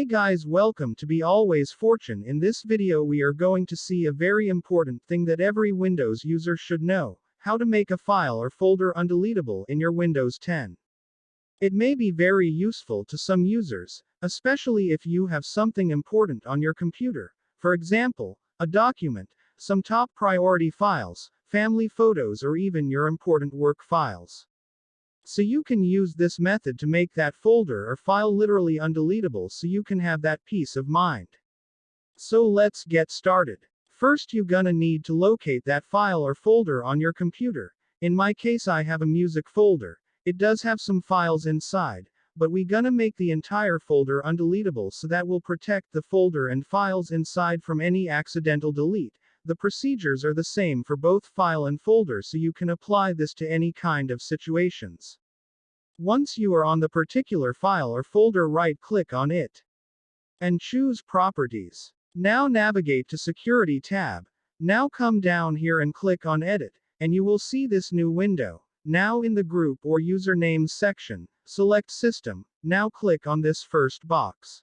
guys, welcome to Be Always Fortune. In this video we are going to see a very important thing that every Windows user should know: how to make a file or folder undeletable in your Windows 10. It may be very useful to some users, especially if you have something important on your computer. For example, a document, some top priority files, family photos, or even your important work files. So you can use this method to make that folder or file literally undeletable so you can have that peace of mind. So let's get started. First you gonna need to locate that file or folder on your computer. In my case I have a music folder. It does have some files inside, but we gonna make the entire folder undeletable so that will protect the folder and files inside from any accidental delete. The procedures are the same for both file and folder, so you can apply this to any kind of situations. Once you are on the particular file or folder, right-click on it and choose Properties. Now navigate to Security tab. Now come down here and click on Edit, and you will see this new window. Now in the Group or Usernames section, select System. Now click on this first box,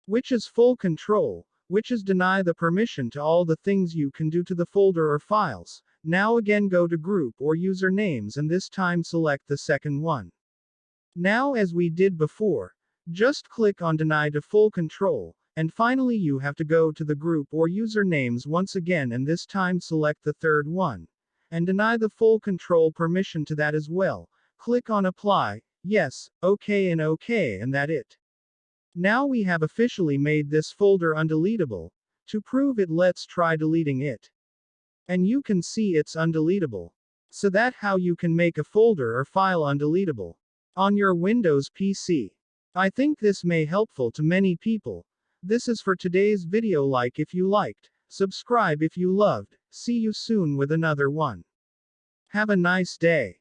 which is Full Control, which is deny the permission to all the things you can do to the folder or files. Now again go to Group or Usernames and this time select the second one. Now as we did before, just click on Deny to Full Control, and finally you have to go to the Group or Usernames once again and this time select the third one, and deny the full control permission to that as well. Click on Apply, Yes, OK and OK, and that it. Now we have officially made this folder undeletable. To prove it, let's try deleting it. And you can see it's undeletable. So that's how you can make a folder or file undeletable on your Windows PC. I think this may helpful to many people. This is for today's video. Like if you liked, subscribe if you loved. See you soon with another one. Have a nice day.